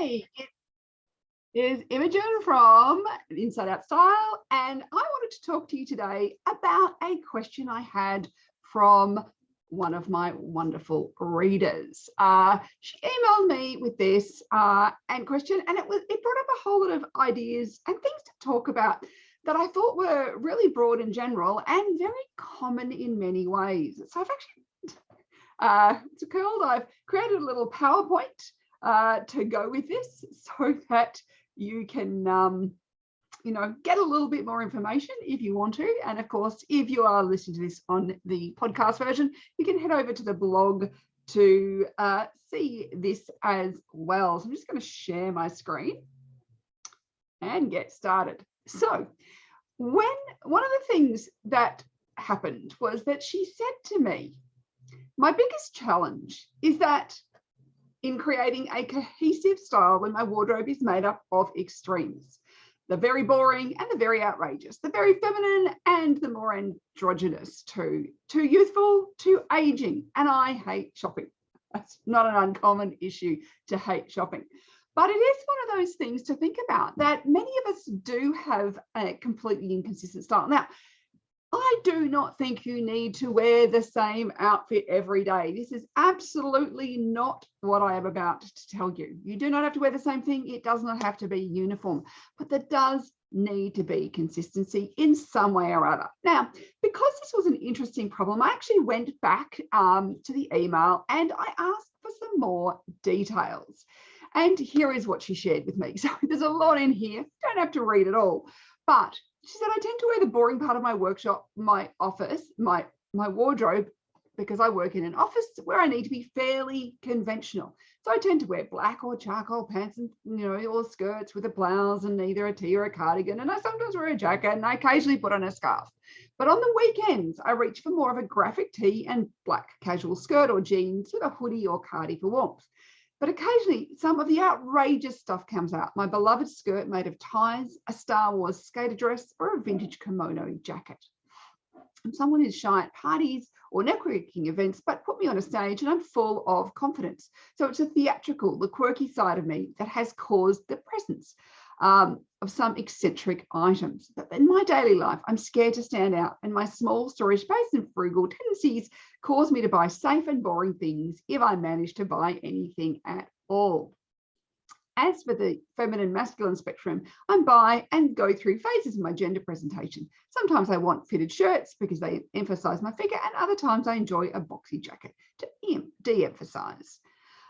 Hey, it is Imogen from Inside Out Style, and I wanted to talk to you today about a question I had from one of my wonderful readers. She emailed me with this and question, and it brought up a whole lot of ideas and things to talk about that I thought were really broad and general and very common in many ways. So I've created a little PowerPoint to go with this so that you can get a little bit more information if you want to. And of course, if you are listening to this on the podcast version, you can head over to the blog to see this as well. So I'm just going to share my screen and get started. So one of the things that happened was that she said to me, my biggest challenge is that in creating a cohesive style when my wardrobe is made up of extremes, the very boring and the very outrageous, the very feminine and the more androgynous, too youthful to aging. And I hate shopping. That's not an uncommon issue to hate shopping. But it is one of those things to think about, that many of us do have a completely inconsistent style. Now, I do not think you need to wear the same outfit every day. This is absolutely not what I am about to tell you. You do not have to wear the same thing. It does not have to be uniform, but there does need to be consistency in some way or other. Now, because this was an interesting problem, I actually went back to the email and I asked for some more details. And here is what she shared with me. So there's a lot in here. You don't have to read it all, but she said, I tend to wear the boring part of my workshop, my office, my wardrobe, because I work in an office where I need to be fairly conventional. So I tend to wear black or charcoal pants and, or skirts with a blouse and either a tee or a cardigan. And I sometimes wear a jacket and I occasionally put on a scarf. But on the weekends, I reach for more of a graphic tee and black casual skirt or jeans with a hoodie or cardi for warmth. But occasionally, some of the outrageous stuff comes out. My beloved skirt made of ties, a Star Wars skater dress, or a vintage kimono jacket. I'm someone who's shy at parties or networking events, but put me on a stage and I'm full of confidence. So it's the theatrical, the quirky side of me that has caused the presence of some eccentric items. But in my daily life, I'm scared to stand out, and my small storage space and frugal tendencies cause me to buy safe and boring things if I manage to buy anything at all. As for the feminine masculine spectrum, I buy and go through phases in my gender presentation. Sometimes I want fitted shirts because they emphasize my figure, and other times I enjoy a boxy jacket to de-emphasize.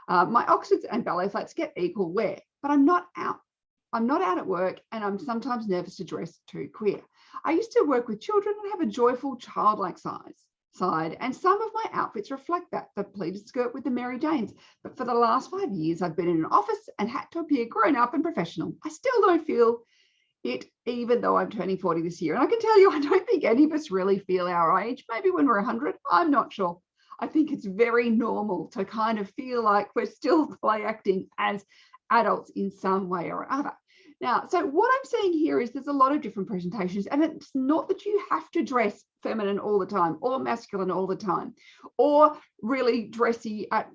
My Oxfords and ballet flats get equal wear, but I'm not out at work, and I'm sometimes nervous to dress too queer. I used to work with children and have a joyful childlike side, and some of my outfits reflect that, the pleated skirt with the Mary Janes. But for the last 5 years, I've been in an office and had to appear grown up and professional. I still don't feel it, even though I'm turning 40 this year. And I can tell you, I don't think any of us really feel our age. Maybe when we're 100, I'm not sure. I think it's very normal to kind of feel like we're still play acting as adults in some way or other. Now, so what I'm saying here is there's a lot of different presentations, and it's not that you have to dress feminine all the time or masculine all the time or really dressy at,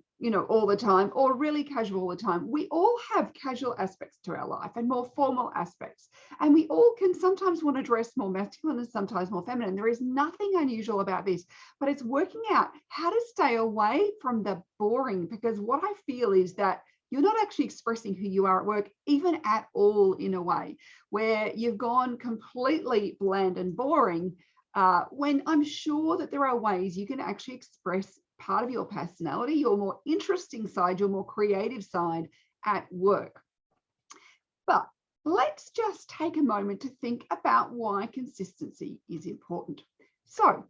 all the time or really casual all the time. We all have casual aspects to our life and more formal aspects, and we all can sometimes want to dress more masculine and sometimes more feminine. There is nothing unusual about this, but it's working out how to stay away from the boring, because what I feel is that you're not actually expressing who you are at work, even at all, in a way where you've gone completely bland and boring, when I'm sure that there are ways you can actually express part of your personality, your more interesting side, your more creative side at work. But let's just take a moment to think about why consistency is important. So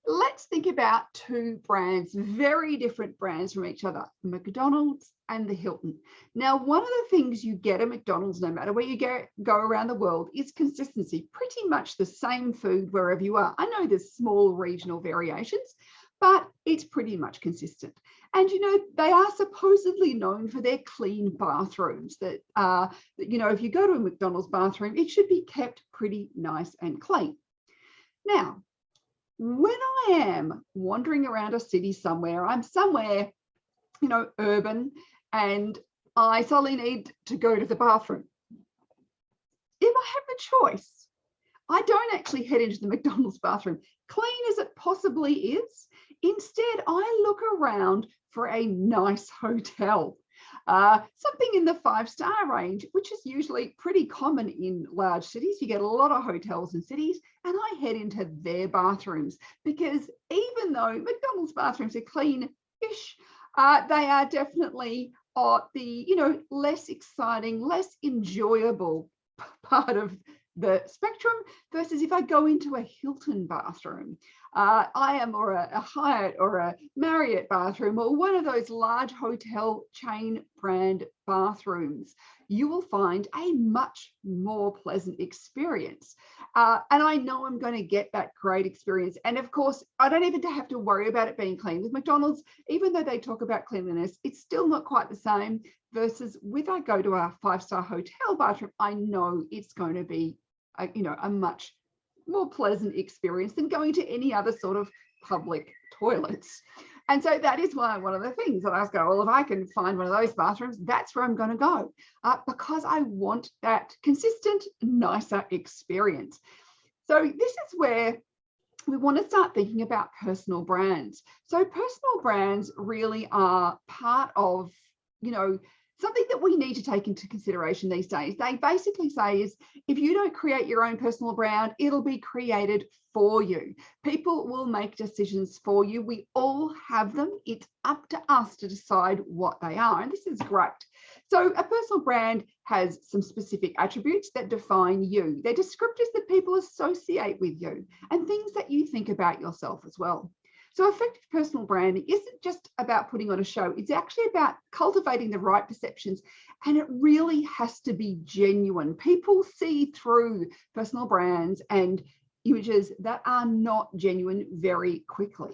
let's think about two brands, very different brands from each other, McDonald's and the Hilton. Now, one of the things you get at McDonald's, no matter where you go around the world, is consistency, pretty much the same food wherever you are. I know there's small regional variations, but it's pretty much consistent. And, they are supposedly known for their clean bathrooms that, if you go to a McDonald's bathroom, it should be kept pretty nice and clean. Now, when I am wandering around a city somewhere, I'm somewhere, urban, and I solely need to go to the bathroom. If I have the choice, I don't actually head into the McDonald's bathroom, clean as it possibly is. Instead, I look around for a nice hotel, something in the 5-star range, which is usually pretty common in large cities. You get a lot of hotels in cities, and I head into their bathrooms because even though McDonald's bathrooms are clean-ish, they are definitely the less exciting, less enjoyable part of the spectrum versus if I go into a Hilton bathroom, or a Hyatt or a Marriott bathroom or one of those large hotel chain brand bathrooms, you will find a much more pleasant experience. And I know I'm going to get that great experience. And of course, I don't even have to worry about it being clean. With McDonald's, even though they talk about cleanliness, it's still not quite the same versus if I go to a 5-star hotel bathroom, I know it's going to be a much more pleasant experience than going to any other sort of public toilets. And so that is why one of the things that I go, well, if I can find one of those bathrooms, that's where I'm going to go, because I want that consistent, nicer experience. So this is where we want to start thinking about personal brands. So personal brands really are part of, something that we need to take into consideration these days. They basically say is if you don't create your own personal brand, it'll be created for you. People will make decisions for you. We all have them. It's up to us to decide what they are. And this is great. So a personal brand has some specific attributes that define you. They're descriptors that people associate with you and things that you think about yourself as well. So effective personal branding isn't just about putting on a show. It's actually about cultivating the right perceptions, and it really has to be genuine. People see through personal brands and images that are not genuine very quickly.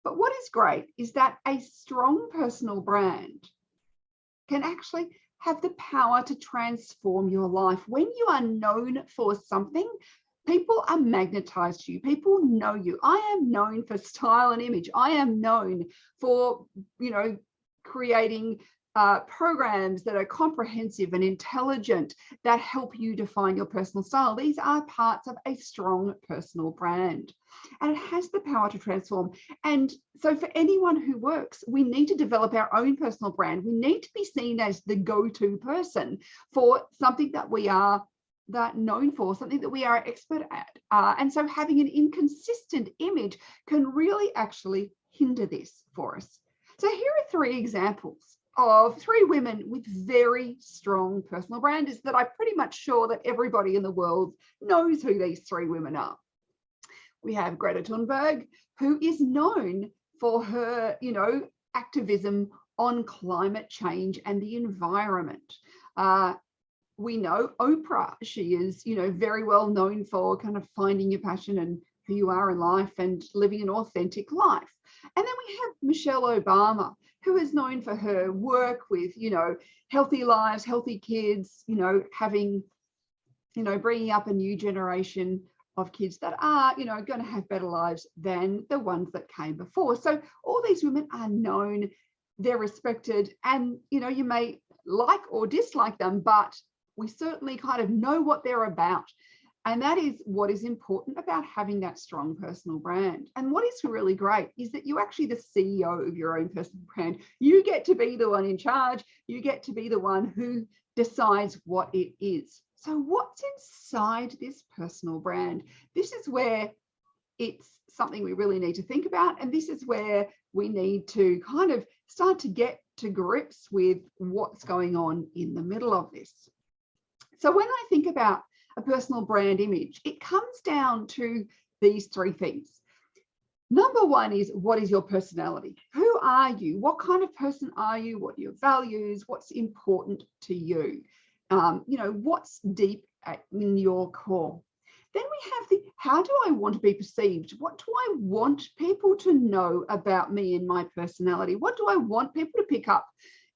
But what is great is that a strong personal brand can actually have the power to transform your life. When you are known for something, people are magnetized to you. People know you. I am known for style and image. I am known for, creating programs that are comprehensive and intelligent that help you define your personal style. These are parts of a strong personal brand, and it has the power to transform. And so for anyone who works, we need to develop our own personal brand. We need to be seen as the go-to person for something that we are known for, something that we are expert at. And so having an inconsistent image can really actually hinder this for us. So here are 3 examples of 3 women with very strong personal brands that I'm pretty much sure that everybody in the world knows who these 3 women are. We have Greta Thunberg, who is known for her, activism on climate change and the environment. We know Oprah. She is, very well known for kind of finding your passion and who you are in life and living an authentic life. And then we have Michelle Obama, who is known for her work with, healthy lives, healthy kids, having, bringing up a new generation of kids that are, going to have better lives than the ones that came before. So all these women are known, they're respected, and, you may like or dislike them, but we certainly kind of know what they're about. And that is what is important about having that strong personal brand. And what is really great is that you're actually the CEO of your own personal brand. You get to be the one in charge. You get to be the one who decides what it is. So what's inside this personal brand? This is where it's something we really need to think about. And this is where we need to kind of start to get to grips with what's going on in the middle of this. So when I think about a personal brand image, it comes down to these 3 things. Number 1 is, what is your personality? Who are you? What kind of person are you? What are your values? What's important to you? What's deep in your core? Then we have how do I want to be perceived? What do I want people to know about me and my personality? What do I want people to pick up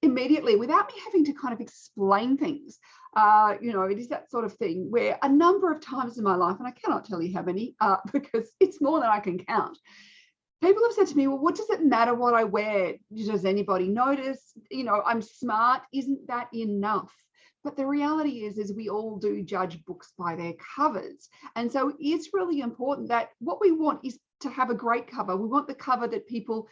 immediately without me having to kind of explain things? It is that sort of thing where a number of times in my life, and I cannot tell you how many, because it's more than I can count, People have said to me, well, what does it matter what I wear? Does anybody notice? I'm smart. Isn't that enough? But the reality is we all do judge books by their covers. And so it's really important that what we want is to have a great cover. We want the cover that people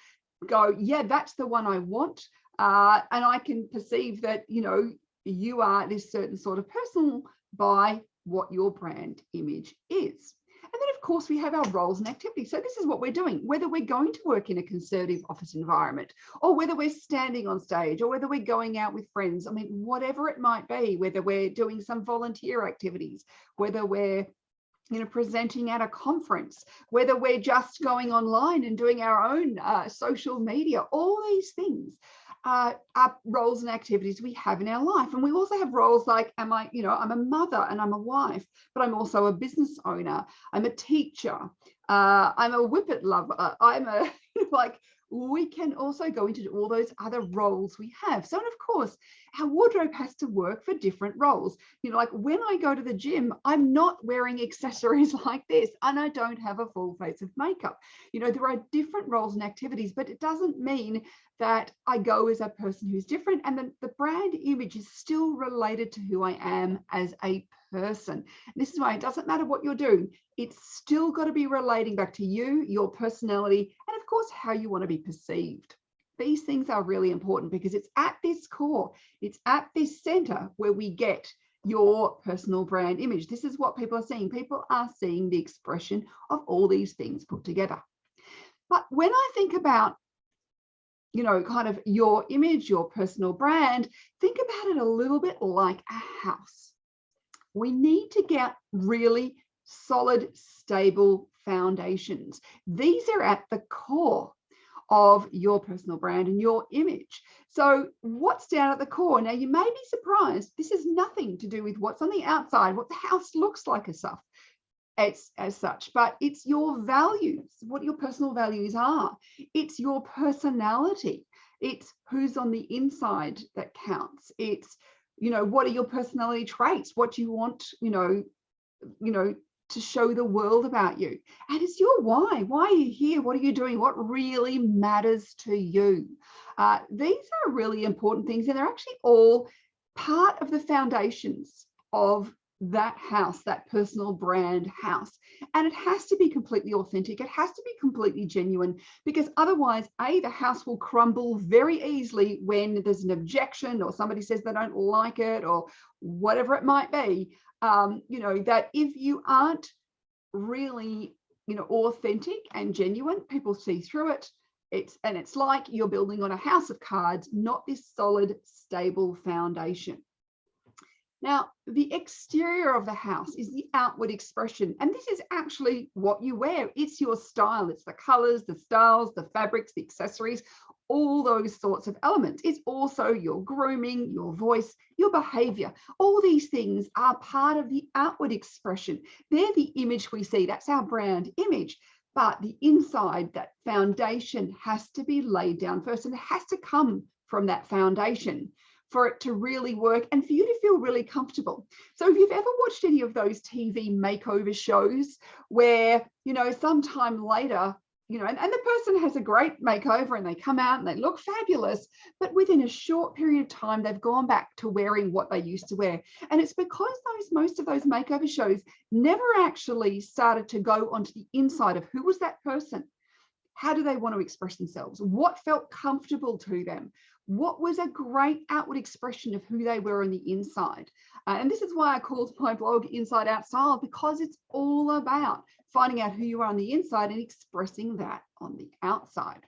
go, yeah, that's the one I want. And I can perceive that, you are this certain sort of person by what your brand image is. And then, of course, we have our roles and activities. So this is what we're doing, whether we're going to work in a conservative office environment, or whether we're standing on stage, or whether we're going out with friends. I mean, whatever it might be, whether we're doing some volunteer activities, whether we're presenting at a conference, whether we're just going online and doing our own social media, all these things are roles and activities we have in our life. And we also have roles like, I'm a mother and I'm a wife, but I'm also a business owner. I'm a teacher. I'm a whippet lover. I'm a, we can also go into all those other roles we have. So, and of course, our wardrobe has to work for different roles. Like when I go to the gym, I'm not wearing accessories like this, and I don't have a full face of makeup. There are different roles and activities, but it doesn't mean that I go as a person who's different. And then the brand image is still related to who I am as a person. And this is why it doesn't matter what you're doing. It's still got to be relating back to you, your personality, and of course, how you want to be perceived. These things are really important because it's at this core, it's at this center where we get your personal brand image. This is what people are seeing. People are seeing the expression of all these things put together. But when I think about kind of your image, your personal brand, think about it a little bit like a house. We need to get really solid, stable foundations. These are at the core of your personal brand and your image. So what's down at the core? Now, you may be surprised. This is nothing to do with what's on the outside, what the house looks like as such, but it's your values, what your personal values are. It's your personality. It's who's on the inside that counts. It's, what are your personality traits? What do you want, to show the world about you? And it's your why. Why are you here? What are you doing? What really matters to you? These are really important things, and they're actually all part of the foundations of that house, that personal brand house. And it has to be completely authentic. It has to be completely genuine, because otherwise, the house will crumble very easily when there's an objection or somebody says they don't like it or whatever it might be. That if you aren't really, authentic and genuine, people see through it. It's like you're building on a house of cards, not this solid, stable foundation. Now, the exterior of the house is the outward expression, and this is actually what you wear. It's your style. It's the colors, the styles, the fabrics, the accessories, all those sorts of elements. It's also your grooming, your voice, your behavior. All these things are part of the outward expression. They're the image we see. That's our brand image. But the inside, that foundation has to be laid down first, and it has to come from that foundation for it to really work and for you to feel really comfortable. So if you've ever watched any of those TV makeover shows where, sometime later, and the person has a great makeover and they come out and they look fabulous, but within a short period of time, they've gone back to wearing what they used to wear. And it's because most of those makeover shows never actually started to go onto the inside of who was that person. How do they want to express themselves? What felt comfortable to them? What was a great outward expression of who they were on the inside? And this is why I called my blog Inside Out Style, because it's all about finding out who you are on the inside and expressing that on the outside.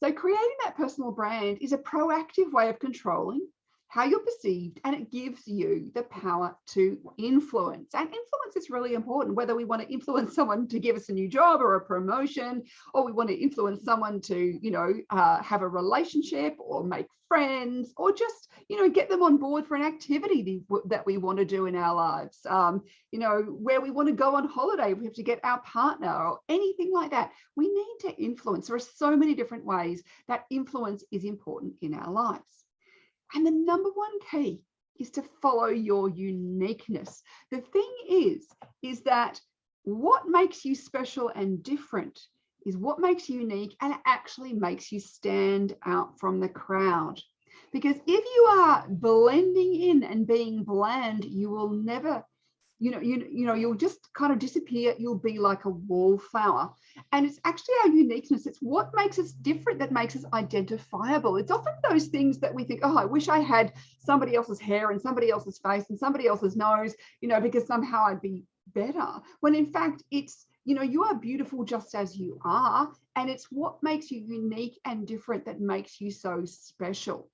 So creating that personal brand is a proactive way of controlling how you're perceived, and it gives you the power to influence. And influence is really important, whether we want to influence someone to give us a new job or a promotion, or we want to influence someone to, have a relationship or make friends, or just, get them on board for an activity that we want to do in our lives. Where we want to go on holiday, we have to get our partner or anything like that. We need to influence. There are so many different ways that influence is important in our lives. And the number one key is to follow your uniqueness. The thing is that what makes you special and different is what makes you unique, and it actually makes you stand out from the crowd. Because if you are blending in and being bland, you will never, you'll just kind of disappear. You'll be like a wallflower. And it's actually our uniqueness. It's what makes us different, that makes us identifiable. It's often those things that we think, oh, I wish I had somebody else's hair and somebody else's face and somebody else's nose, because somehow I'd be better. When in fact, it's, you are beautiful just as you are. And it's what makes you unique and different that makes you so special.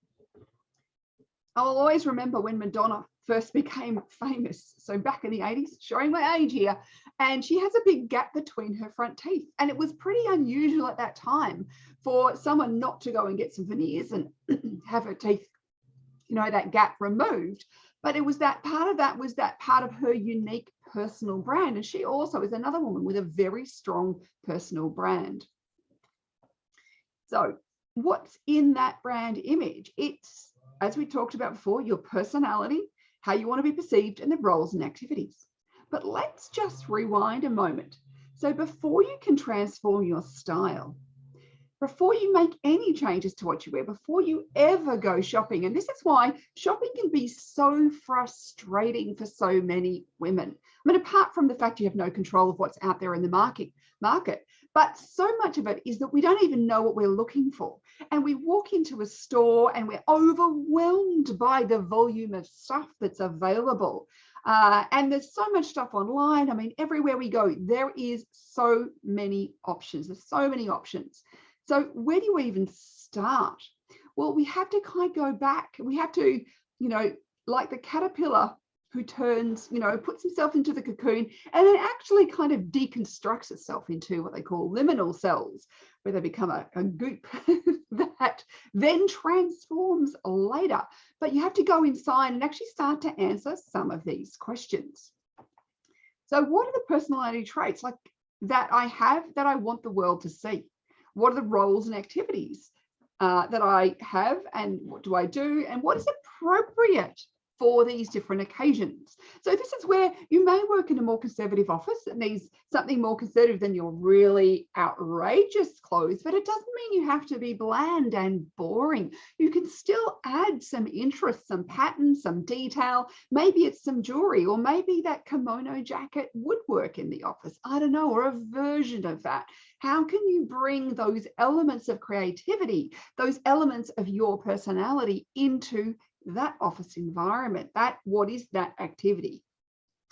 I'll always remember when Madonna first became famous. So back in the 80s, showing my age here, and she has a big gap between her front teeth. And it was pretty unusual at that time for someone not to go and get some veneers and have her teeth, that gap removed. But it was that part of her unique personal brand. And she also is another woman with a very strong personal brand. So what's in that brand image? It's, as we talked about before, your personality, how you want to be perceived, and the roles and activities. But let's just rewind a moment. So before you can transform your style, before you make any changes to what you wear, before you ever go shopping, and this is why shopping can be so frustrating for so many women. I mean, apart from the fact you have no control of what's out there in the market, but so much of it is that we don't even know what we're looking for. And we walk into a store and we're overwhelmed by the volume of stuff that's available. And there's so much stuff online. I mean, everywhere we go, there is so many options. There's so many options. So where do you even start? Well, we have to kind of go back. We have to, like the caterpillar who turns, puts himself into the cocoon and then actually kind of deconstructs itself into what they call liminal cells, where they become a goop that then transforms later. But you have to go inside and actually start to answer some of these questions. So what are the personality traits like that I have that I want the world to see? What are the roles and activities that I have, and what do I do, and what is appropriate for these different occasions? So this is where you may work in a more conservative office that needs something more conservative than your really outrageous clothes, but it doesn't mean you have to be bland and boring. You can still add some interest, some pattern, some detail. Maybe it's some jewelry, or maybe that kimono jacket would work in the office. I don't know, or a version of that. How can you bring those elements of creativity, those elements of your personality into that office environment? What is that activity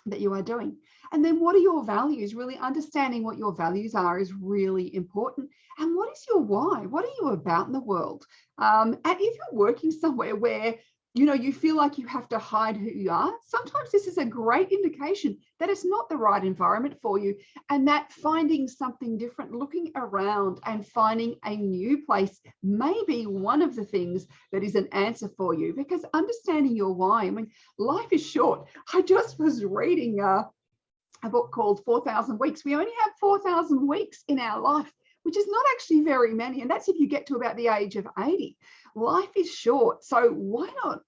that you are doing? And then what are your values? Really understanding what your values are is really important. And what is your why? What are you about in the world? And if you're working somewhere where you feel like you have to hide who you are, sometimes this is a great indication that it's not the right environment for you, and that finding something different, looking around and finding a new place may be one of the things that is an answer for you, because understanding your why, I mean, life is short. I just was reading a book called 4,000 Weeks. We only have 4,000 weeks in our life, which is not actually very many. And that's if you get to about the age of 80. Life is short. So why not,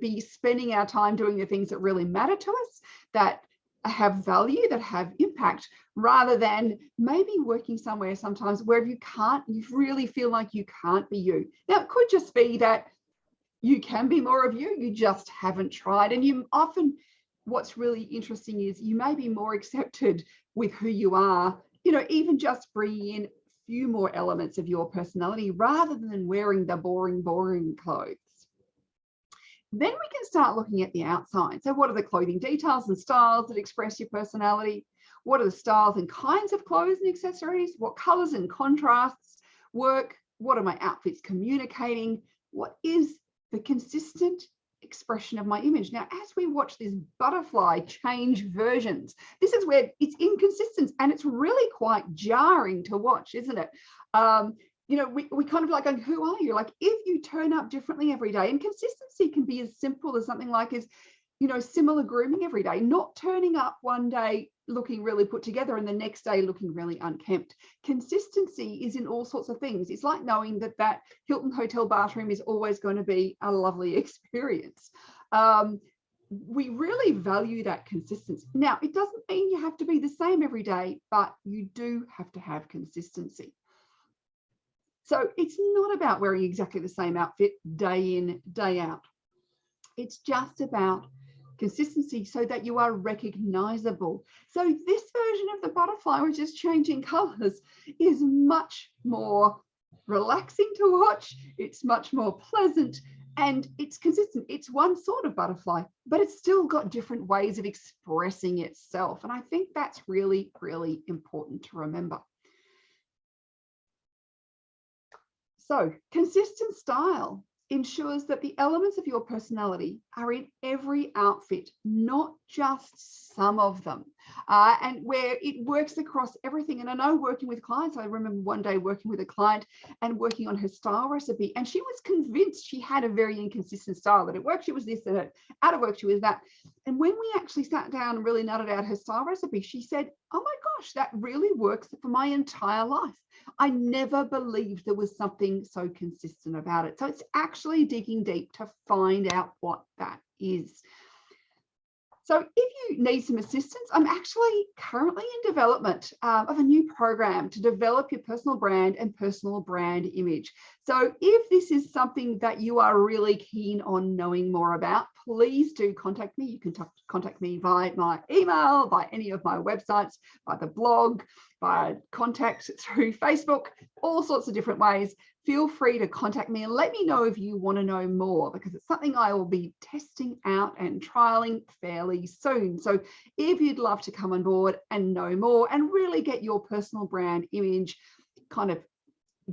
be spending our time doing the things that really matter to us, that have value, that have impact, rather than maybe working somewhere sometimes where you really feel like you can't be you. Now, it could just be that you can be more of you just haven't tried. And you often, what's really interesting is you may be more accepted with who you are, even just bringing in few more elements of your personality rather than wearing the boring clothes. Then we can start looking at the outside. So what are the clothing details and styles that express your personality? What are the styles and kinds of clothes and accessories? What colors and contrasts work? What are my outfits communicating? What is the consistent expression of my image? Now, as we watch this butterfly change versions, this is where it's inconsistent, and it's really quite jarring to watch, isn't it? We kind of like, who are you? Like, if you turn up differently every day, and consistency can be as simple as something like similar grooming every day, not turning up one day looking really put together and the next day looking really unkempt. Consistency is in all sorts of things. It's like knowing that Hilton hotel bathroom is always going to be a lovely experience. we really value that consistency. Now, it doesn't mean you have to be the same every day, but you do have to have consistency. So it's not about wearing exactly the same outfit day in, day out. It's just about consistency so that you are recognizable. So this version of the butterfly, which is changing colors, is much more relaxing to watch. It's much more pleasant and it's consistent. It's one sort of butterfly, but it's still got different ways of expressing itself. And I think that's really, really important to remember. So consistent style ensures that the elements of your personality are in every outfit, not just some of them, and where it works across everything. And I know working with clients, I remember one day working with a client and working on her style recipe, and she was convinced she had a very inconsistent style, that at work she was this and out of work she was that. And when we actually sat down and really nutted out her style recipe, she said, oh my gosh, that really works for my entire life. I never believed there was something so consistent about it. So it's actually digging deep to find out what that is. So if you need some assistance, I'm actually currently in development of a new program to develop your personal brand and personal brand image. So if this is something that you are really keen on knowing more about, please do contact me. You can contact me via my email, by any of my websites, by the blog, by contact through Facebook, all sorts of different ways. Feel free to contact me and let me know if you want to know more, because it's something I will be testing out and trialing fairly soon. So if you'd love to come on board and know more and really get your personal brand image, kind of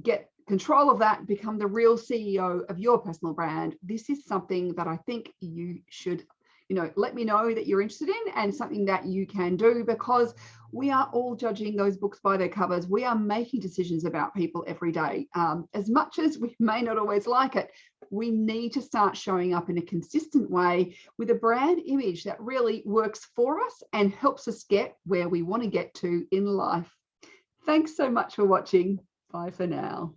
get control of that, become the real CEO of your personal brand, this is something that I think you should, let me know that you're interested in, and something that you can do, because we are all judging those books by their covers. We are making decisions about people every day. As much as we may not always like it, we need to start showing up in a consistent way with a brand image that really works for us and helps us get where we want to get to in life. Thanks so much for watching. Bye for now.